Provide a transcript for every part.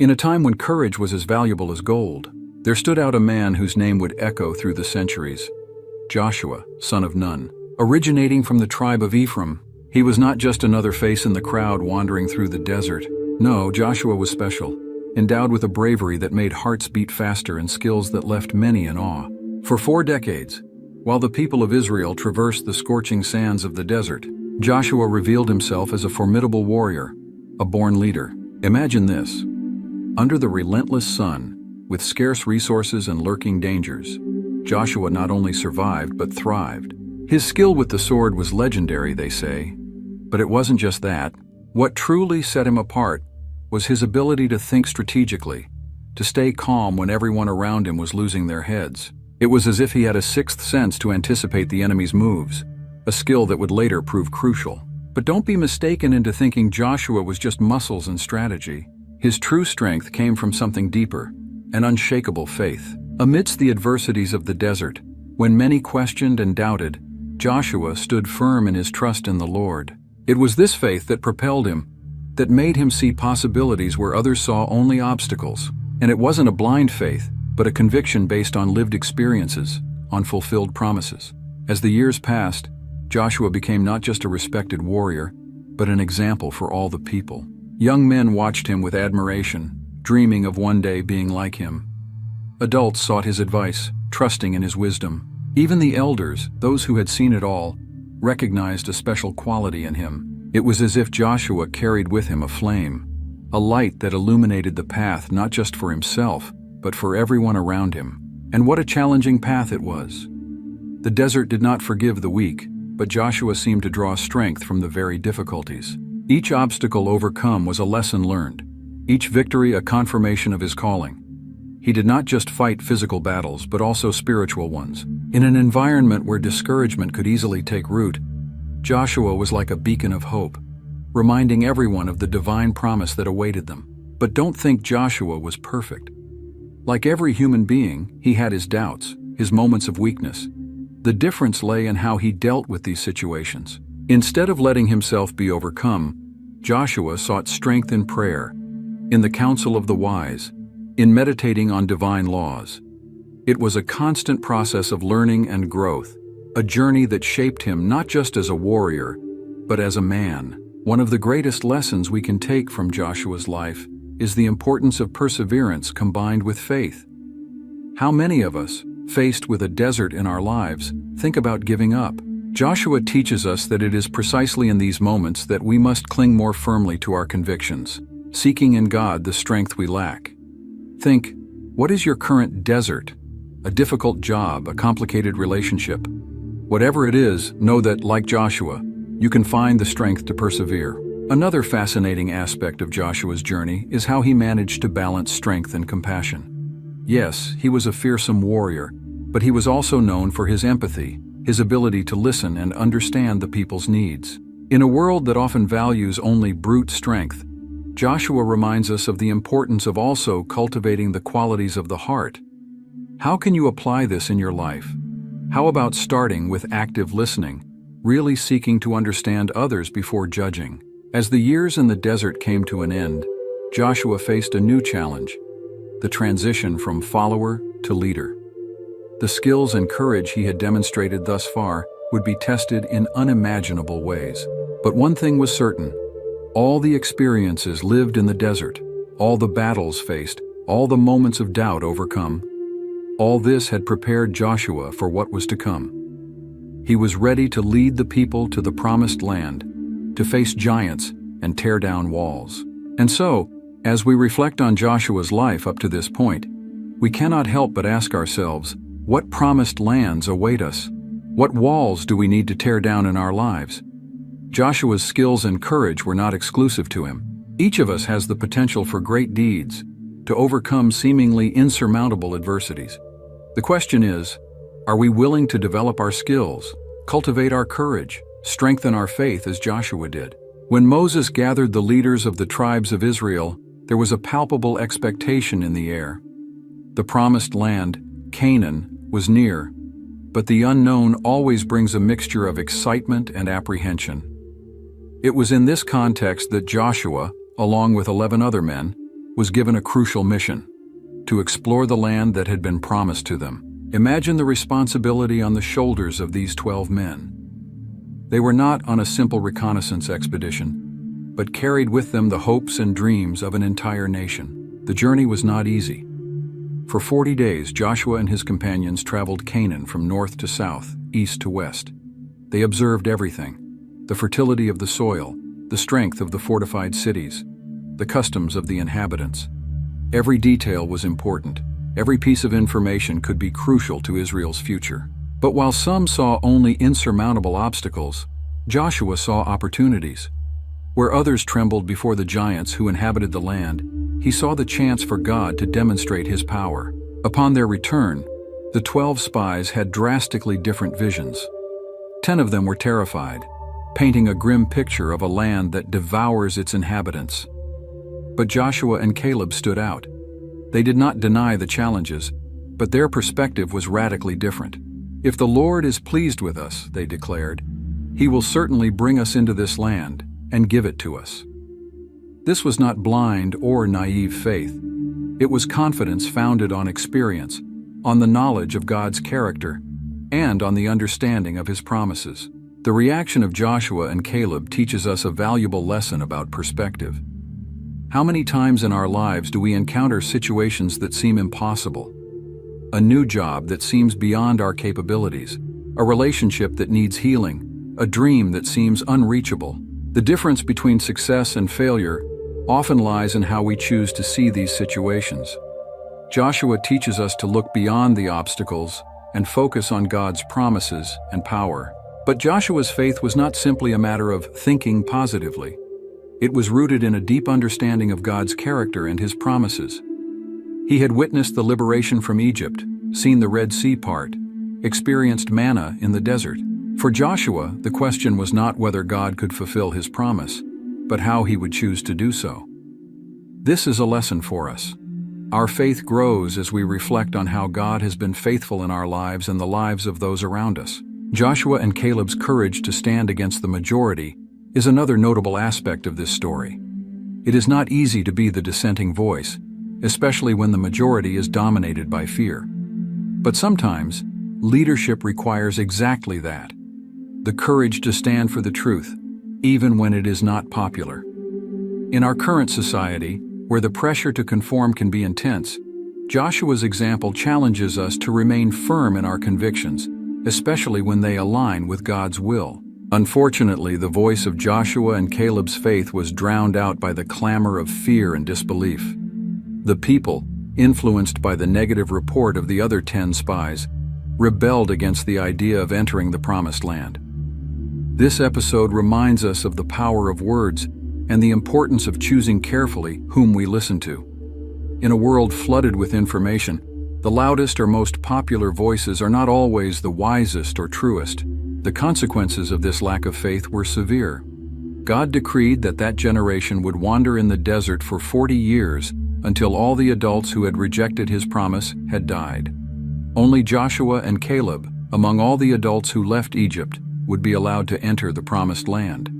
In a time when courage was as valuable as gold, there stood out a man whose name would echo through the centuries: Joshua, son of Nun. Originating from the tribe of Ephraim, he was not just another face in the crowd wandering through the desert. No, Joshua was special, endowed with a bravery that made hearts beat faster and skills that left many in awe. For 4 decades, while the people of Israel traversed the scorching sands of the desert, Joshua revealed himself as a formidable warrior, a born leader. Imagine this. Under the relentless sun, with scarce resources and lurking dangers, Joshua not only survived but thrived. His skill with the sword was legendary, they say. But it wasn't just that. What truly set him apart was his ability to think strategically, to stay calm when everyone around him was losing their heads. It was as if he had a sixth sense to anticipate the enemy's moves, a skill that would later prove crucial. But don't be mistaken into thinking Joshua was just muscles and strategy. His true strength came from something deeper, an unshakable faith. Amidst the adversities of the desert, when many questioned and doubted, Joshua stood firm in his trust in the Lord. It was this faith that propelled him, that made him see possibilities where others saw only obstacles. And it wasn't a blind faith, but a conviction based on lived experiences, on fulfilled promises. As the years passed, Joshua became not just a respected warrior, but an example for all the people. Young men watched him with admiration, dreaming of one day being like him. Adults sought his advice, trusting in his wisdom. Even the elders, those who had seen it all, recognized a special quality in him. It was as if Joshua carried with him a flame, a light that illuminated the path not just for himself, but for everyone around him. And what a challenging path it was. The desert did not forgive the weak, but Joshua seemed to draw strength from the very difficulties. Each obstacle overcome was a lesson learned, each victory a confirmation of his calling. He did not just fight physical battles, but also spiritual ones. In an environment where discouragement could easily take root, Joshua was like a beacon of hope, reminding everyone of the divine promise that awaited them. But don't think Joshua was perfect. Like every human being, he had his doubts, his moments of weakness. The difference lay in how he dealt with these situations. Instead of letting himself be overcome, Joshua sought strength in prayer, in the counsel of the wise, in meditating on divine laws. It was a constant process of learning and growth, a journey that shaped him not just as a warrior, but as a man. One of the greatest lessons we can take from Joshua's life is the importance of perseverance combined with faith. How many of us, faced with a desert in our lives, think about giving up? Joshua teaches us that it is precisely in these moments that we must cling more firmly to our convictions, seeking in God the strength we lack. Think, what is your current desert? A difficult job, a complicated relationship. Whatever it is, know that, like Joshua, you can find the strength to persevere. Another fascinating aspect of Joshua's journey is how he managed to balance strength and compassion. Yes, he was a fearsome warrior, but he was also known for his empathy, his ability to listen and understand the people's needs. In a world that often values only brute strength, Joshua reminds us of the importance of also cultivating the qualities of the heart. How can you apply this in your life? How about starting with active listening, really seeking to understand others before judging? As the years in the desert came to an end, Joshua faced a new challenge: the transition from follower to leader. The skills and courage he had demonstrated thus far would be tested in unimaginable ways. But one thing was certain: all the experiences lived in the desert, all the battles faced, all the moments of doubt overcome, all this had prepared Joshua for what was to come. He was ready to lead the people to the promised land, to face giants and tear down walls. And so, as we reflect on Joshua's life up to this point, we cannot help but ask ourselves, what promised lands await us? What walls do we need to tear down in our lives? Joshua's skills and courage were not exclusive to him. Each of us has the potential for great deeds, to overcome seemingly insurmountable adversities. The question is, are we willing to develop our skills, cultivate our courage, strengthen our faith as Joshua did? When Moses gathered the leaders of the tribes of Israel, there was a palpable expectation in the air. The promised land, Canaan, was near, but the unknown always brings a mixture of excitement and apprehension. It was in this context that Joshua, along with 11 other men, was given a crucial mission: to explore the land that had been promised to them. Imagine the responsibility on the shoulders of these 12 men. They were not on a simple reconnaissance expedition, but carried with them the hopes and dreams of an entire nation. The journey was not easy. For 40 days, Joshua and his companions traveled Canaan from north to south, east to west. They observed everything: the fertility of the soil, the strength of the fortified cities, the customs of the inhabitants. Every detail was important. Every piece of information could be crucial to Israel's future. But while some saw only insurmountable obstacles, Joshua saw opportunities. Where others trembled before the giants who inhabited the land, he saw the chance for God to demonstrate his power. Upon their return, the 12 spies had drastically different visions. 10 of them were terrified, painting a grim picture of a land that devours its inhabitants. But Joshua and Caleb stood out. They did not deny the challenges, but their perspective was radically different. "If the Lord is pleased with us," they declared, "He will certainly bring us into this land and give it to us." This was not blind or naive faith. It was confidence founded on experience, on the knowledge of God's character, and on the understanding of His promises. The reaction of Joshua and Caleb teaches us a valuable lesson about perspective. How many times in our lives do we encounter situations that seem impossible? A new job that seems beyond our capabilities, a relationship that needs healing, a dream that seems unreachable. The difference between success and failure often lies in how we choose to see these situations. Joshua teaches us to look beyond the obstacles and focus on God's promises and power. But Joshua's faith was not simply a matter of thinking positively. It was rooted in a deep understanding of God's character and His promises. He had witnessed the liberation from Egypt, seen the Red Sea part, experienced manna in the desert. For Joshua, the question was not whether God could fulfill His promise, but how he would choose to do so. This is a lesson for us. Our faith grows as we reflect on how God has been faithful in our lives and the lives of those around us. Joshua and Caleb's courage to stand against the majority is another notable aspect of this story. It is not easy to be the dissenting voice, especially when the majority is dominated by fear. But sometimes, leadership requires exactly that: the courage to stand for the truth, even when it is not popular. In our current society, where the pressure to conform can be intense, Joshua's example challenges us to remain firm in our convictions, especially when they align with God's will. Unfortunately, the voice of Joshua and Caleb's faith was drowned out by the clamor of fear and disbelief. The people, influenced by the negative report of the other 10 spies, rebelled against the idea of entering the Promised Land. This episode reminds us of the power of words and the importance of choosing carefully whom we listen to. In a world flooded with information, the loudest or most popular voices are not always the wisest or truest. The consequences of this lack of faith were severe. God decreed that generation would wander in the desert for 40 years until all the adults who had rejected His promise had died. Only Joshua and Caleb, among all the adults who left Egypt, would be allowed to enter the Promised Land.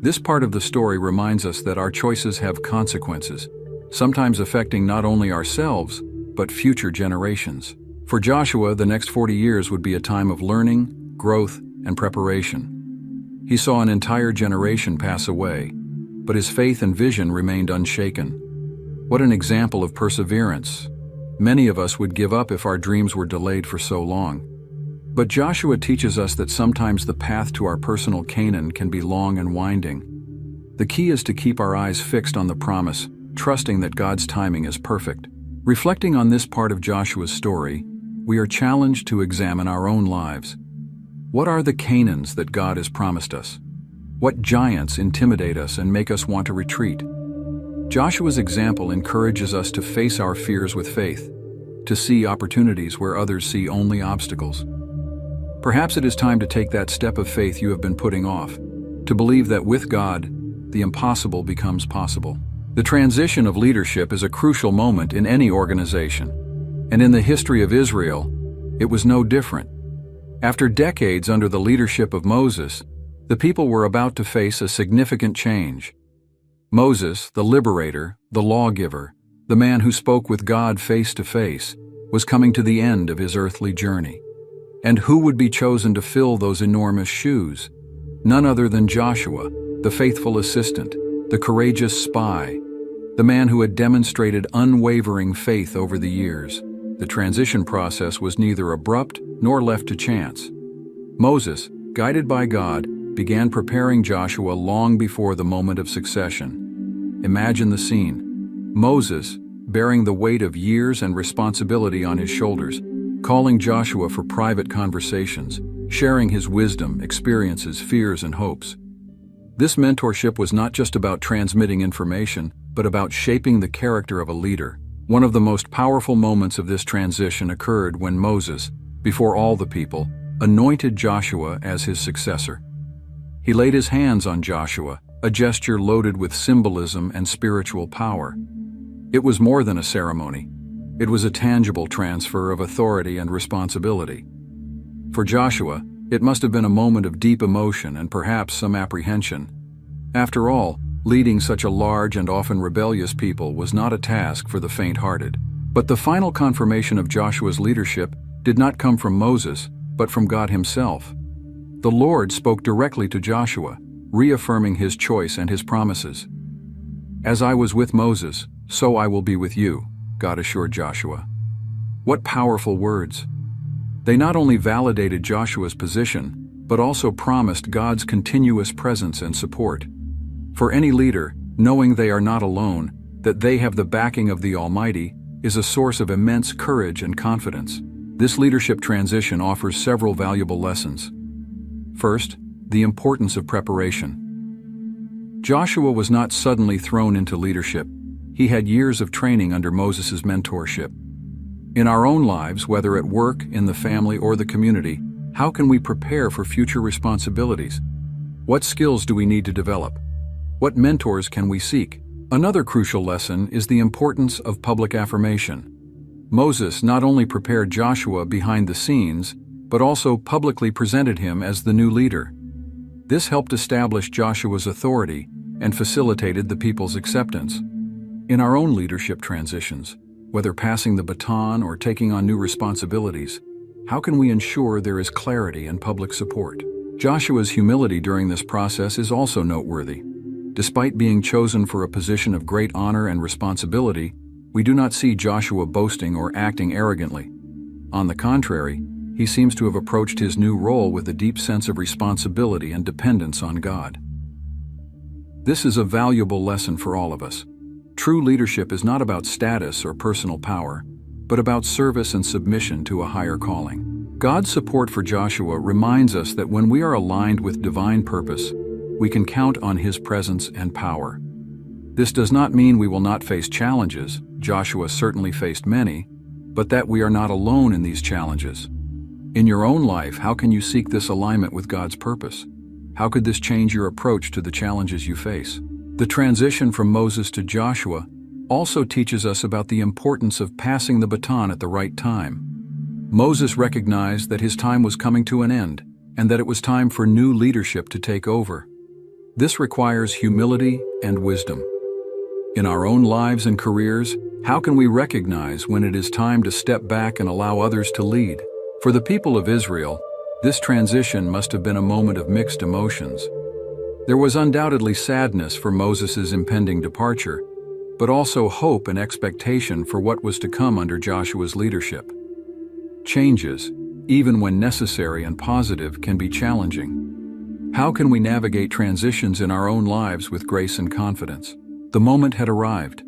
This part of the story reminds us that our choices have consequences, sometimes affecting not only ourselves, but future generations. For Joshua, the next 40 years would be a time of learning, growth, and preparation. He saw an entire generation pass away, but his faith and vision remained unshaken. What an example of perseverance! Many of us would give up if our dreams were delayed for so long. But Joshua teaches us that sometimes the path to our personal Canaan can be long and winding. The key is to keep our eyes fixed on the promise, trusting that God's timing is perfect. Reflecting on this part of Joshua's story, we are challenged to examine our own lives. What are the Canaans that God has promised us? What giants intimidate us and make us want to retreat? Joshua's example encourages us to face our fears with faith, to see opportunities where others see only obstacles. Perhaps it is time to take that step of faith you have been putting off, to believe that with God, the impossible becomes possible. The transition of leadership is a crucial moment in any organization, and in the history of Israel, it was no different. After decades under the leadership of Moses, the people were about to face a significant change. Moses, the liberator, the lawgiver, The man who spoke with God face to face was coming to the end of his earthly journey. And who would be chosen to fill those enormous shoes? None other than Joshua, the faithful assistant, the courageous spy, the man who had demonstrated unwavering faith over the years. The transition process was neither abrupt nor left to chance. Moses, guided by God, began preparing Joshua long before the moment of succession. Imagine the scene. Moses, bearing the weight of years and responsibility on his shoulders, calling Joshua for private conversations, sharing his wisdom, experiences, fears, and hopes. This mentorship was not just about transmitting information, but about shaping the character of a leader. One of the most powerful moments of this transition occurred when Moses, before all the people, anointed Joshua as his successor. He laid his hands on Joshua, a gesture loaded with symbolism and spiritual power. It was more than a ceremony. It was a tangible transfer of authority and responsibility. For Joshua, it must have been a moment of deep emotion and perhaps some apprehension. After all, leading such a large and often rebellious people was not a task for the faint-hearted. But the final confirmation of Joshua's leadership did not come from Moses, but from God himself. The Lord spoke directly to Joshua, reaffirming his choice and his promises. "As I was with Moses, so I will be with you," God assured Joshua. What powerful words! They not only validated Joshua's position, but also promised God's continuous presence and support. For any leader, knowing they are not alone, that they have the backing of the Almighty, is a source of immense courage and confidence. This leadership transition offers several valuable lessons. First, the importance of preparation. Joshua was not suddenly thrown into leadership. He had years of training under Moses' mentorship. In our own lives, whether at work, in the family, or the community, how can we prepare for future responsibilities? What skills do we need to develop? What mentors can we seek? Another crucial lesson is the importance of public affirmation. Moses not only prepared Joshua behind the scenes, but also publicly presented him as the new leader. This helped establish Joshua's authority and facilitated the people's acceptance. In our own leadership transitions, whether passing the baton or taking on new responsibilities, how can we ensure there is clarity and public support? Joshua's humility during this process is also noteworthy. Despite being chosen for a position of great honor and responsibility, we do not see Joshua boasting or acting arrogantly. On the contrary, he seems to have approached his new role with a deep sense of responsibility and dependence on God. This is a valuable lesson for all of us. True leadership is not about status or personal power, but about service and submission to a higher calling. God's support for Joshua reminds us that when we are aligned with divine purpose, we can count on his presence and power. This does not mean we will not face challenges. Joshua certainly faced many, but that we are not alone in these challenges. In your own life, how can you seek this alignment with God's purpose? How could this change your approach to the challenges you face? The transition from Moses to Joshua also teaches us about the importance of passing the baton at the right time. Moses recognized that his time was coming to an end, and that it was time for new leadership to take over. This requires humility and wisdom. In our own lives and careers, how can we recognize when it is time to step back and allow others to lead? For the people of Israel, this transition must have been a moment of mixed emotions. There was undoubtedly sadness for Moses' impending departure, but also hope and expectation for what was to come under Joshua's leadership. Changes, even when necessary and positive, can be challenging. How can we navigate transitions in our own lives with grace and confidence? The moment had arrived.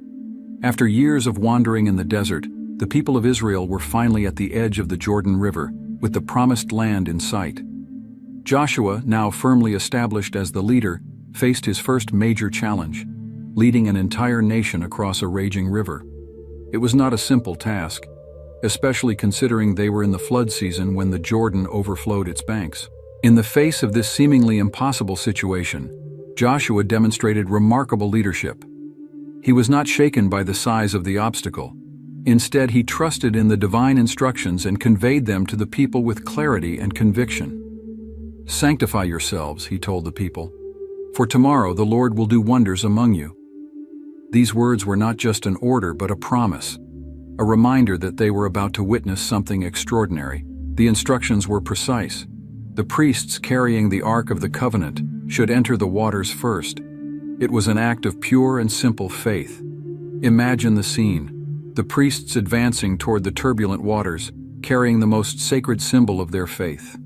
After years of wandering in the desert, the people of Israel were finally at the edge of the Jordan River, with the promised land in sight. Joshua, now firmly established as the leader, faced his first major challenge, leading an entire nation across a raging river. It was not a simple task, especially considering they were in the flood season when the Jordan overflowed its banks. In the face of this seemingly impossible situation, Joshua demonstrated remarkable leadership. He was not shaken by the size of the obstacle. Instead, he trusted in the divine instructions and conveyed them to the people with clarity and conviction. "Sanctify yourselves," he told the people, "for tomorrow the Lord will do wonders among you." These words were not just an order but a promise, a reminder that they were about to witness something extraordinary. The instructions were precise. The priests carrying the Ark of the Covenant should enter the waters first. It was an act of pure and simple faith. Imagine the scene: the priests advancing toward the turbulent waters, carrying the most sacred symbol of their faith.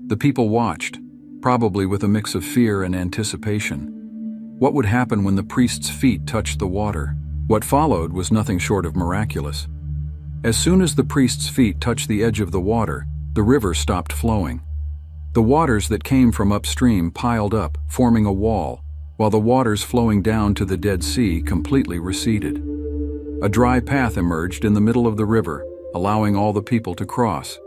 The people watched, probably with a mix of fear and anticipation. What would happen when the priests' feet touched the water? What followed was nothing short of miraculous. As soon as the priests' feet touched the edge of the water, the river stopped flowing. The waters that came from upstream piled up, forming a wall, while the waters flowing down to the Dead Sea completely receded. A dry path emerged in the middle of the river, allowing all the people to cross.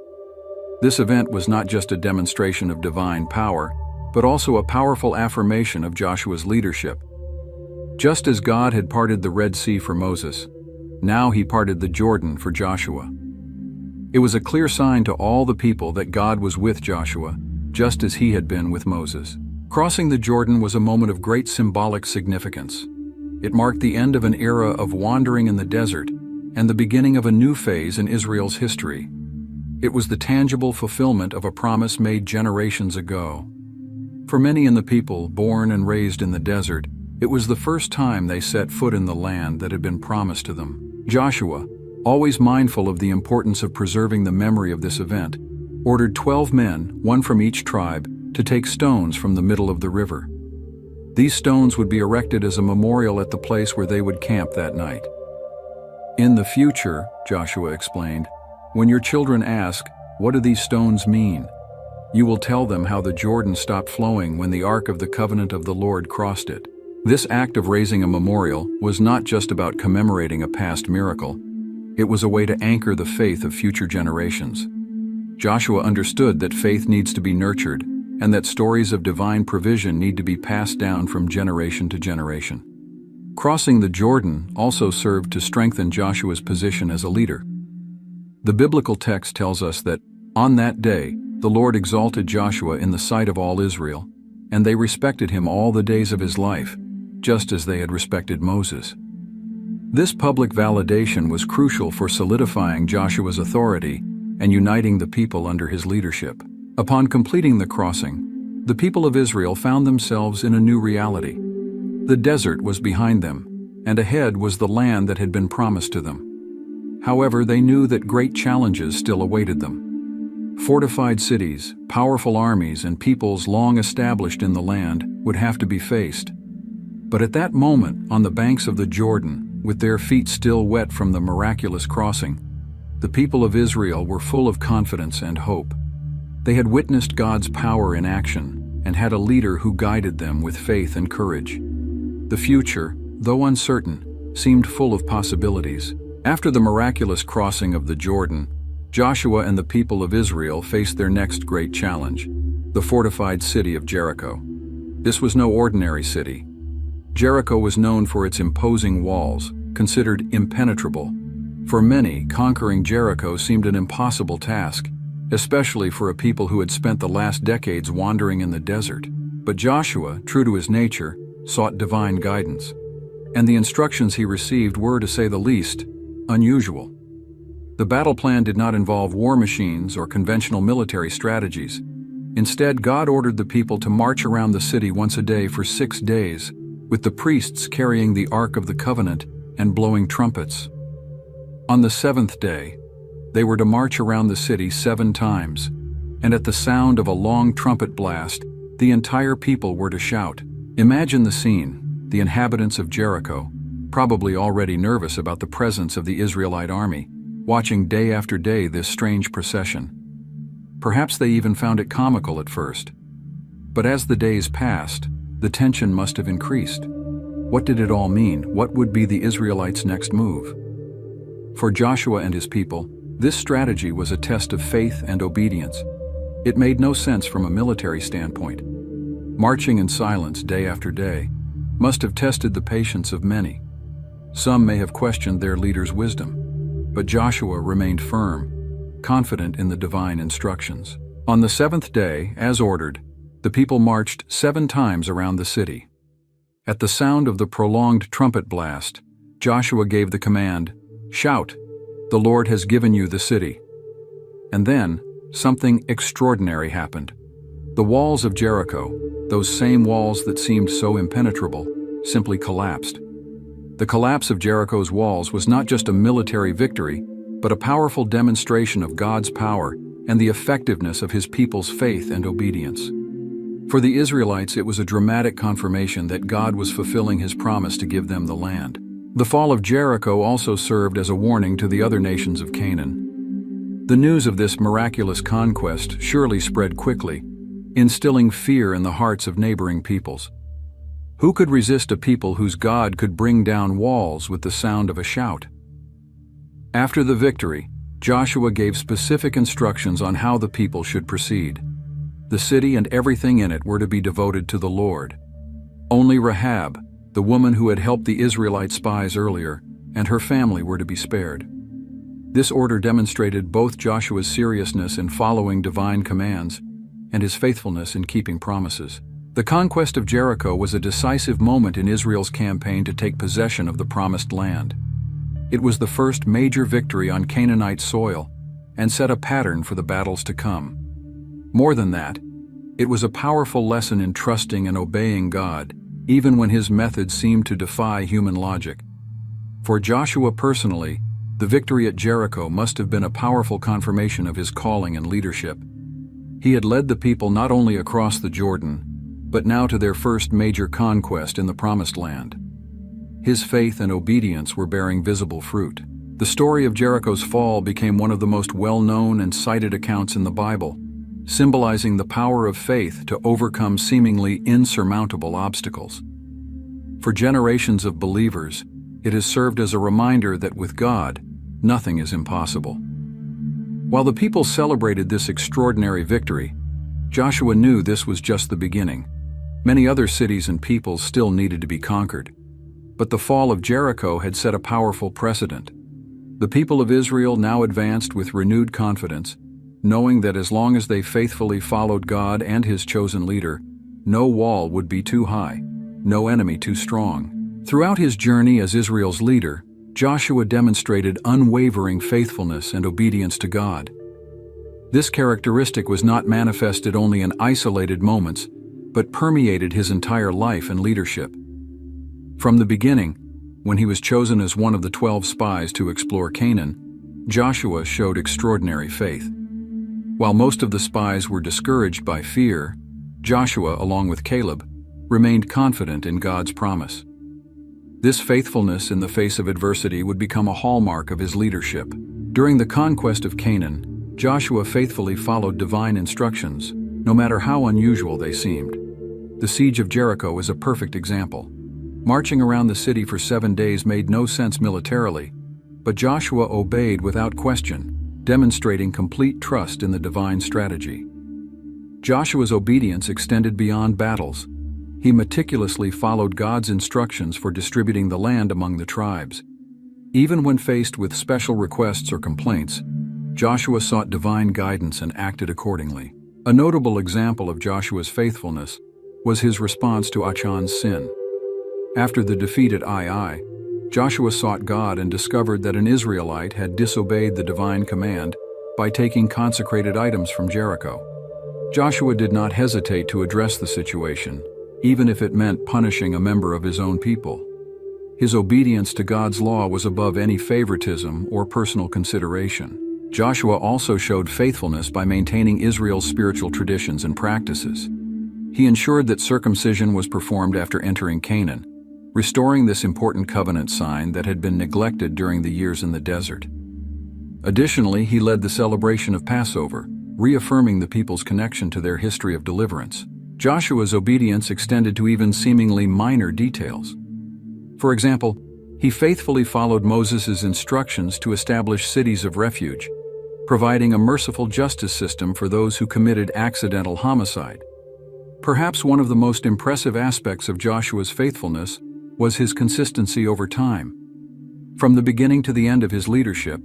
This event was not just a demonstration of divine power, but also a powerful affirmation of Joshua's leadership. Just as God had parted the Red Sea for Moses, now he parted the Jordan for Joshua. It was a clear sign to all the people that God was with Joshua, just as he had been with Moses. Crossing the Jordan was a moment of great symbolic significance. It marked the end of an era of wandering in the desert and the beginning of a new phase in Israel's history. It was the tangible fulfillment of a promise made generations ago. For many in the people born and raised in the desert, it was the first time they set foot in the land that had been promised to them. Joshua, always mindful of the importance of preserving the memory of this event, ordered 12 men, one from each tribe, to take stones from the middle of the river. These stones would be erected as a memorial at the place where they would camp that night. In the future, Joshua explained, when your children ask, "What do these stones mean?" you will tell them how the Jordan stopped flowing when the Ark of the Covenant of the Lord crossed it. This act of raising a memorial was not just about commemorating a past miracle. It was a way to anchor the faith of future generations. Joshua understood that faith needs to be nurtured and that stories of divine provision need to be passed down from generation to generation. Crossing the Jordan also served to strengthen Joshua's position as a leader. The biblical text tells us that, on that day, the Lord exalted Joshua in the sight of all Israel, and they respected him all the days of his life, just as they had respected Moses. This public validation was crucial for solidifying Joshua's authority and uniting the people under his leadership. Upon completing the crossing, the people of Israel found themselves in a new reality. The desert was behind them, and ahead was the land that had been promised to them. However, they knew that great challenges still awaited them. Fortified cities, powerful armies, and peoples long established in the land would have to be faced. But at that moment, on the banks of the Jordan, with their feet still wet from the miraculous crossing, the people of Israel were full of confidence and hope. They had witnessed God's power in action and had a leader who guided them with faith and courage. The future, though uncertain, seemed full of possibilities. After the miraculous crossing of the Jordan, Joshua and the people of Israel faced their next great challenge, the fortified city of Jericho. This was no ordinary city. Jericho was known for its imposing walls, considered impenetrable. For many, conquering Jericho seemed an impossible task, especially for a people who had spent the last decades wandering in the desert. But Joshua, true to his nature, sought divine guidance. And the instructions he received were, to say the least, unusual. The battle plan did not involve war machines or conventional military strategies. Instead, God ordered the people to march around the city once a day for 6 days, with the priests carrying the Ark of the Covenant and blowing trumpets. On the 7th day, they were to march around the city 7 times, and at the sound of a long trumpet blast, the entire people were to shout. Imagine the scene: the inhabitants of Jericho, probably already nervous about the presence of the Israelite army, watching day after day this strange procession. Perhaps they even found it comical at first. But as the days passed, the tension must have increased. What did it all mean? What would be the Israelites' next move? For Joshua and his people, this strategy was a test of faith and obedience. It made no sense from a military standpoint. Marching in silence day after day must have tested the patience of many. Some may have questioned their leader's wisdom, but Joshua remained firm, confident in the divine instructions. On the 7th day, as ordered, the people marched 7 times around the city. At the sound of the prolonged trumpet blast, Joshua gave the command, "Shout, the Lord has given you the city." And then, something extraordinary happened. The walls of Jericho, those same walls that seemed so impenetrable, simply collapsed. The collapse of Jericho's walls was not just a military victory, but a powerful demonstration of God's power and the effectiveness of His people's faith and obedience. For the Israelites, it was a dramatic confirmation that God was fulfilling His promise to give them the land. The fall of Jericho also served as a warning to the other nations of Canaan. The news of this miraculous conquest surely spread quickly, instilling fear in the hearts of neighboring peoples. Who could resist a people whose God could bring down walls with the sound of a shout? After the victory, Joshua gave specific instructions on how the people should proceed. The city and everything in it were to be devoted to the Lord. Only Rahab, the woman who had helped the Israelite spies earlier, and her family were to be spared. This order demonstrated both Joshua's seriousness in following divine commands and his faithfulness in keeping promises. The conquest of Jericho was a decisive moment in Israel's campaign to take possession of the promised land. It was the first major victory on Canaanite soil and set a pattern for the battles to come. More than that, it was a powerful lesson in trusting and obeying God, even when His methods seemed to defy human logic. For Joshua personally, the victory at Jericho must have been a powerful confirmation of his calling and leadership. He had led the people not only across the Jordan, but now to their first major conquest in the Promised Land. His faith and obedience were bearing visible fruit. The story of Jericho's fall became one of the most well-known and cited accounts in the Bible, symbolizing the power of faith to overcome seemingly insurmountable obstacles. For generations of believers, it has served as a reminder that with God, nothing is impossible. While the people celebrated this extraordinary victory, Joshua knew this was just the beginning. Many other cities and peoples still needed to be conquered. But the fall of Jericho had set a powerful precedent. The people of Israel now advanced with renewed confidence, knowing that as long as they faithfully followed God and His chosen leader, no wall would be too high, no enemy too strong. Throughout his journey as Israel's leader, Joshua demonstrated unwavering faithfulness and obedience to God. This characteristic was not manifested only in isolated moments, but permeated his entire life and leadership. From the beginning, when he was chosen as one of the 12 spies to explore Canaan, Joshua showed extraordinary faith. While most of the spies were discouraged by fear, Joshua, along with Caleb, remained confident in God's promise. This faithfulness in the face of adversity would become a hallmark of his leadership. During the conquest of Canaan, Joshua faithfully followed divine instructions, no matter how unusual they seemed. The siege of Jericho is a perfect example. Marching around the city for 7 days made no sense militarily, but Joshua obeyed without question, demonstrating complete trust in the divine strategy. Joshua's obedience extended beyond battles. He meticulously followed God's instructions for distributing the land among the tribes. Even when faced with special requests or complaints, Joshua sought divine guidance and acted accordingly. A notable example of Joshua's faithfulness was his response to Achan's sin. After the defeat at Ai, Joshua sought God and discovered that an Israelite had disobeyed the divine command by taking consecrated items from Jericho. Joshua did not hesitate to address the situation, even if it meant punishing a member of his own people. His obedience to God's law was above any favoritism or personal consideration. Joshua also showed faithfulness by maintaining Israel's spiritual traditions and practices. He ensured that circumcision was performed after entering Canaan, restoring this important covenant sign that had been neglected during the years in the desert. Additionally, he led the celebration of Passover, reaffirming the people's connection to their history of deliverance. Joshua's obedience extended to even seemingly minor details. For example, he faithfully followed Moses' instructions to establish cities of refuge, providing a merciful justice system for those who committed accidental homicide. Perhaps one of the most impressive aspects of Joshua's faithfulness was his consistency over time. From the beginning to the end of his leadership,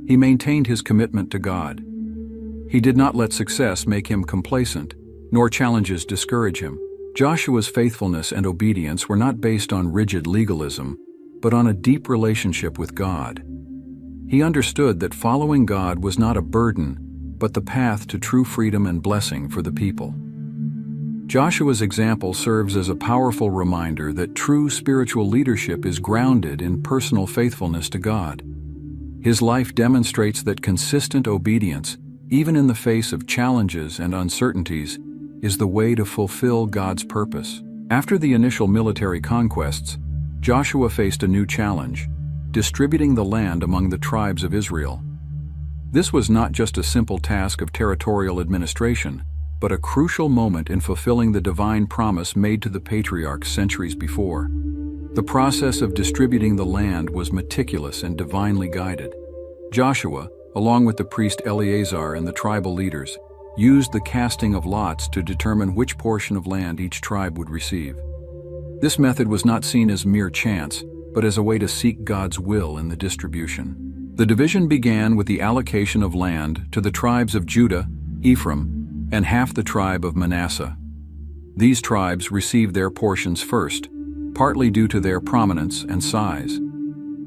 he maintained his commitment to God. He did not let success make him complacent, nor challenges discourage him. Joshua's faithfulness and obedience were not based on rigid legalism, but on a deep relationship with God. He understood that following God was not a burden, but the path to true freedom and blessing for the people. Joshua's example serves as a powerful reminder that true spiritual leadership is grounded in personal faithfulness to God. His life demonstrates that consistent obedience, even in the face of challenges and uncertainties, is the way to fulfill God's purpose. After the initial military conquests, Joshua faced a new challenge: distributing the land among the tribes of Israel. This was not just a simple task of territorial administration, but a crucial moment in fulfilling the divine promise made to the patriarchs centuries before. The process of distributing the land was meticulous and divinely guided. Joshua, along with the priest Eleazar and the tribal leaders, used the casting of lots to determine which portion of land each tribe would receive. This method was not seen as mere chance, but as a way to seek God's will in the distribution. The division began with the allocation of land to the tribes of Judah, Ephraim, and half the tribe of Manasseh. These tribes received their portions first, partly due to their prominence and size.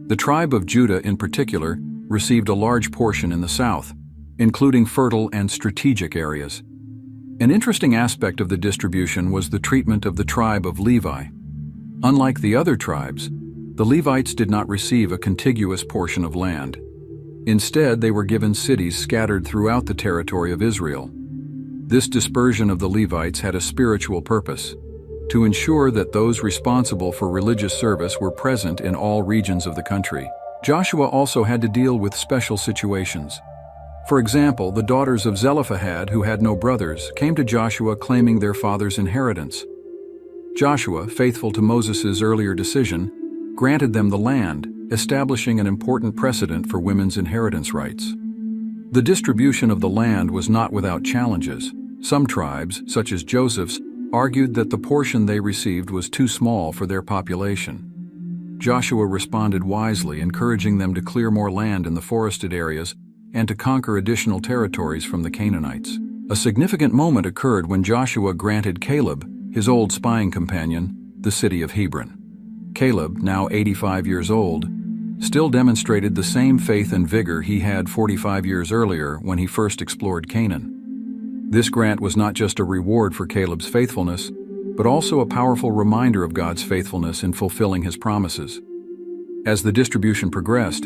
The tribe of Judah in particular received a large portion in the south, including fertile and strategic areas. An interesting aspect of the distribution was the treatment of the tribe of Levi. Unlike the other tribes, the Levites did not receive a contiguous portion of land. Instead, they were given cities scattered throughout the territory of Israel. This dispersion of the Levites had a spiritual purpose: to ensure that those responsible for religious service were present in all regions of the country. Joshua also had to deal with special situations. For example, the daughters of Zelophehad, who had no brothers, came to Joshua claiming their father's inheritance. Joshua, faithful to Moses' earlier decision, granted them the land, establishing an important precedent for women's inheritance rights. The distribution of the land was not without challenges. Some tribes, such as Joseph's, argued that the portion they received was too small for their population. Joshua responded wisely, encouraging them to clear more land in the forested areas and to conquer additional territories from the Canaanites. A significant moment occurred when Joshua granted Caleb, his old spying companion, the city of Hebron. Caleb, now 85 years old, still demonstrated the same faith and vigor he had 45 years earlier when he first explored Canaan. This grant was not just a reward for Caleb's faithfulness, but also a powerful reminder of God's faithfulness in fulfilling his promises. As the distribution progressed,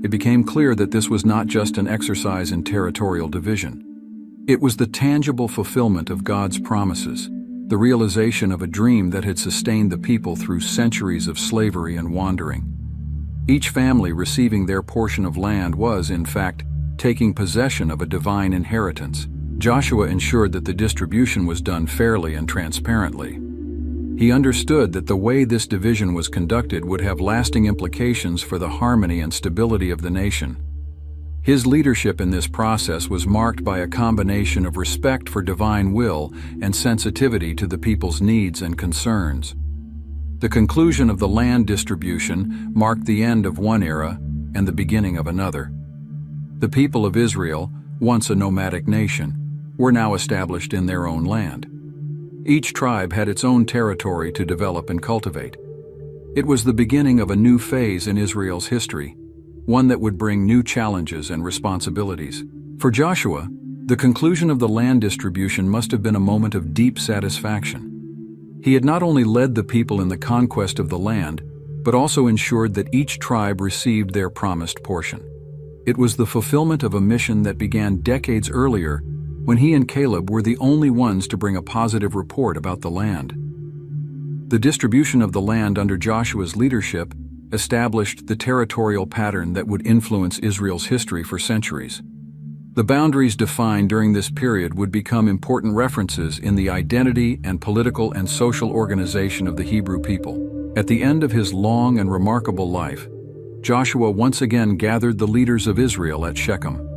it became clear that this was not just an exercise in territorial division. It was the tangible fulfillment of God's promises, the realization of a dream that had sustained the people through centuries of slavery and wandering. Each family receiving their portion of land was, in fact, taking possession of a divine inheritance. Joshua ensured that the distribution was done fairly and transparently. He understood that the way this division was conducted would have lasting implications for the harmony and stability of the nation. His leadership in this process was marked by a combination of respect for divine will and sensitivity to the people's needs and concerns. The conclusion of the land distribution marked the end of one era and the beginning of another. The people of Israel, once a nomadic nation, were now established in their own land. Each tribe had its own territory to develop and cultivate. It was the beginning of a new phase in Israel's history, one that would bring new challenges and responsibilities. For Joshua, the conclusion of the land distribution must have been a moment of deep satisfaction. He had not only led the people in the conquest of the land, but also ensured that each tribe received their promised portion. It was the fulfillment of a mission that began decades earlier, when he and Caleb were the only ones to bring a positive report about the land. The distribution of the land under Joshua's leadership established the territorial pattern that would influence Israel's history for centuries. The boundaries defined during this period would become important references in the identity and political and social organization of the Hebrew people. At the end of his long and remarkable life, Joshua once again gathered the leaders of Israel at Shechem.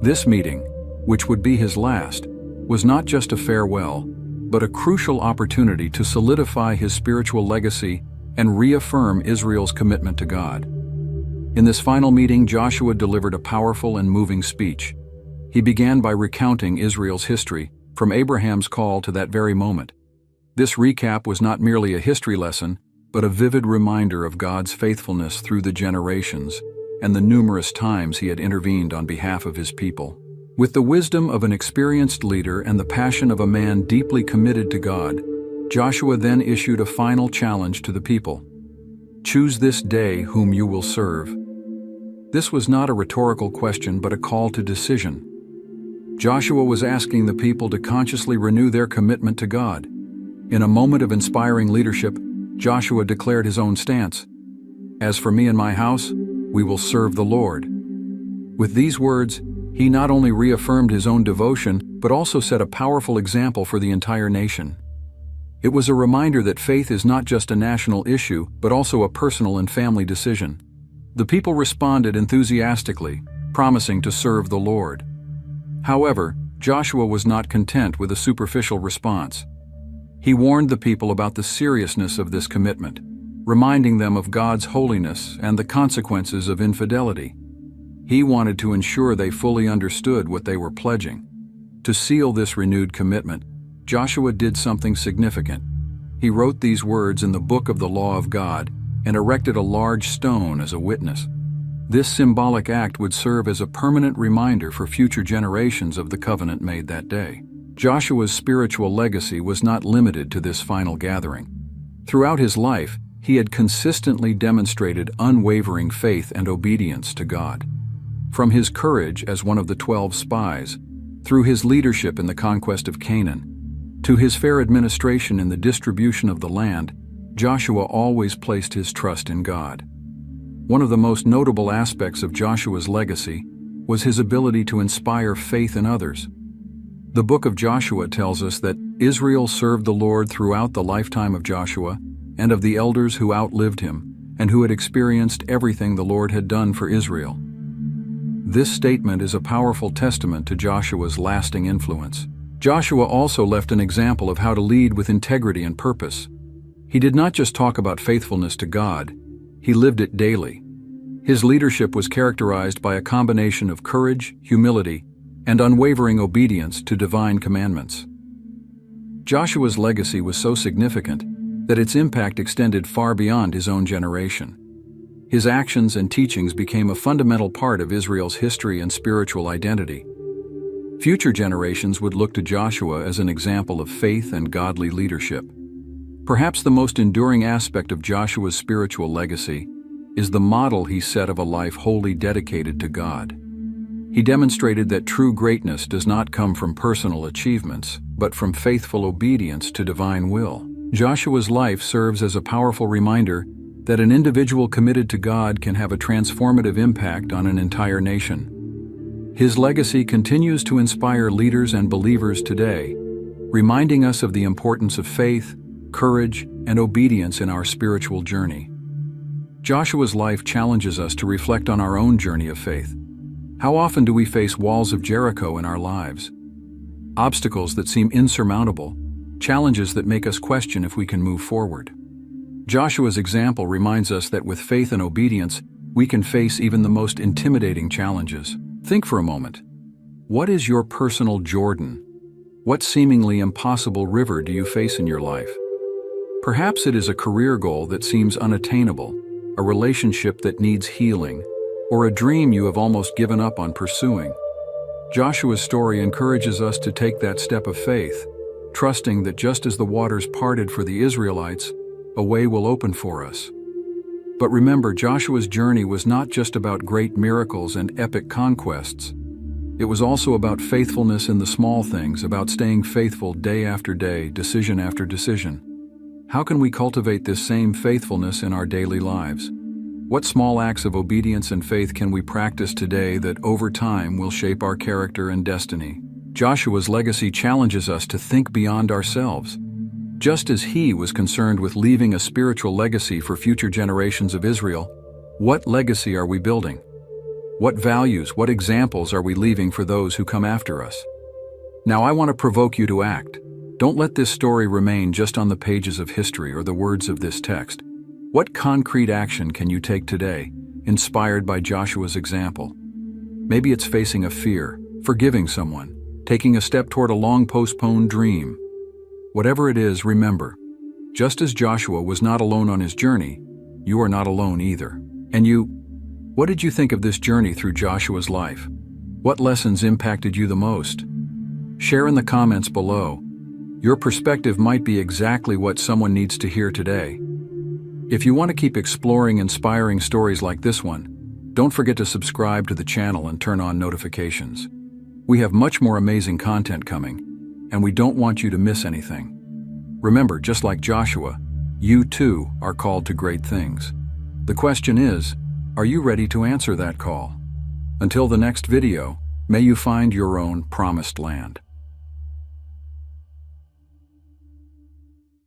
This meeting, which would be his last, was not just a farewell, but a crucial opportunity to solidify his spiritual legacy and reaffirm Israel's commitment to God. In this final meeting, Joshua delivered a powerful and moving speech. He began by recounting Israel's history, from Abraham's call to that very moment. This recap was not merely a history lesson, but a vivid reminder of God's faithfulness through the generations and the numerous times he had intervened on behalf of his people. With the wisdom of an experienced leader and the passion of a man deeply committed to God, Joshua then issued a final challenge to the people. Choose this day whom you will serve. This was not a rhetorical question but a call to decision. Joshua was asking the people to consciously renew their commitment to God. In a moment of inspiring leadership, Joshua declared his own stance. As for me and my house, we will serve the Lord. With these words, he not only reaffirmed his own devotion, but also set a powerful example for the entire nation. It was a reminder that faith is not just a national issue, but also a personal and family decision. The people responded enthusiastically, promising to serve the Lord. However, Joshua was not content with a superficial response. He warned the people about the seriousness of this commitment, reminding them of God's holiness and the consequences of infidelity. He wanted to ensure they fully understood what they were pledging. To seal this renewed commitment, Joshua did something significant. He wrote these words in the book of the law of God and erected a large stone as a witness. This symbolic act would serve as a permanent reminder for future generations of the covenant made that day. Joshua's spiritual legacy was not limited to this final gathering. Throughout his life, he had consistently demonstrated unwavering faith and obedience to God. From his courage as one of the 12 spies, through his leadership in the conquest of Canaan, to his fair administration in the distribution of the land, Joshua always placed his trust in God. One of the most notable aspects of Joshua's legacy was his ability to inspire faith in others. The book of Joshua tells us that Israel served the Lord throughout the lifetime of Joshua and of the elders who outlived him and who had experienced everything the Lord had done for Israel. This statement is a powerful testament to Joshua's lasting influence. Joshua also left an example of how to lead with integrity and purpose. He did not just talk about faithfulness to God, he lived it daily. His leadership was characterized by a combination of courage, humility, and unwavering obedience to divine commandments. Joshua's legacy was so significant that its impact extended far beyond his own generation. His actions and teachings became a fundamental part of Israel's history and spiritual identity. Future generations would look to Joshua as an example of faith and godly leadership. Perhaps the most enduring aspect of Joshua's spiritual legacy is the model he set of a life wholly dedicated to God. He demonstrated that true greatness does not come from personal achievements, but from faithful obedience to divine will. Joshua's life serves as a powerful reminder that an individual committed to God can have a transformative impact on an entire nation. His legacy continues to inspire leaders and believers today, reminding us of the importance of faith, courage, and obedience in our spiritual journey. Joshua's life challenges us to reflect on our own journey of faith. How often do we face walls of Jericho in our lives? Obstacles that seem insurmountable, challenges that make us question if we can move forward. Joshua's example reminds us that with faith and obedience, we can face even the most intimidating challenges. Think for a moment. What is your personal Jordan? What seemingly impossible river do you face in your life? Perhaps it is a career goal that seems unattainable, a relationship that needs healing, or a dream you have almost given up on pursuing. Joshua's story encourages us to take that step of faith, trusting that just as the waters parted for the Israelites, a way will open for us. But remember, Joshua's journey was not just about great miracles and epic conquests. It was also about faithfulness in the small things, about staying faithful day after day, decision after decision. How can we cultivate this same faithfulness in our daily lives? What small acts of obedience and faith can we practice today that over time will shape our character and destiny? Joshua's legacy challenges us to think beyond ourselves. Just as he was concerned with leaving a spiritual legacy for future generations of Israel, what legacy are we building? What values, what examples are we leaving for those who come after us? Now I want to provoke you to act. Don't let this story remain just on the pages of history or the words of this text. What concrete action can you take today, inspired by Joshua's example? Maybe it's facing a fear, forgiving someone, taking a step toward a long-postponed dream. Whatever it is, remember, Just as Joshua was not alone on his journey, you are not alone either. And you, what did you think of this journey through Joshua's life? What lessons impacted you the most? Share in the comments below. Your perspective might be exactly what someone needs to hear today. If you want to keep exploring inspiring stories like this one, don't forget to subscribe to the channel and turn on notifications. We have much more amazing content coming, and we don't want you to miss anything. Remember, just like Joshua, you too are called to great things. The question is, are you ready to answer that call? Until the next video, may you find your own promised land.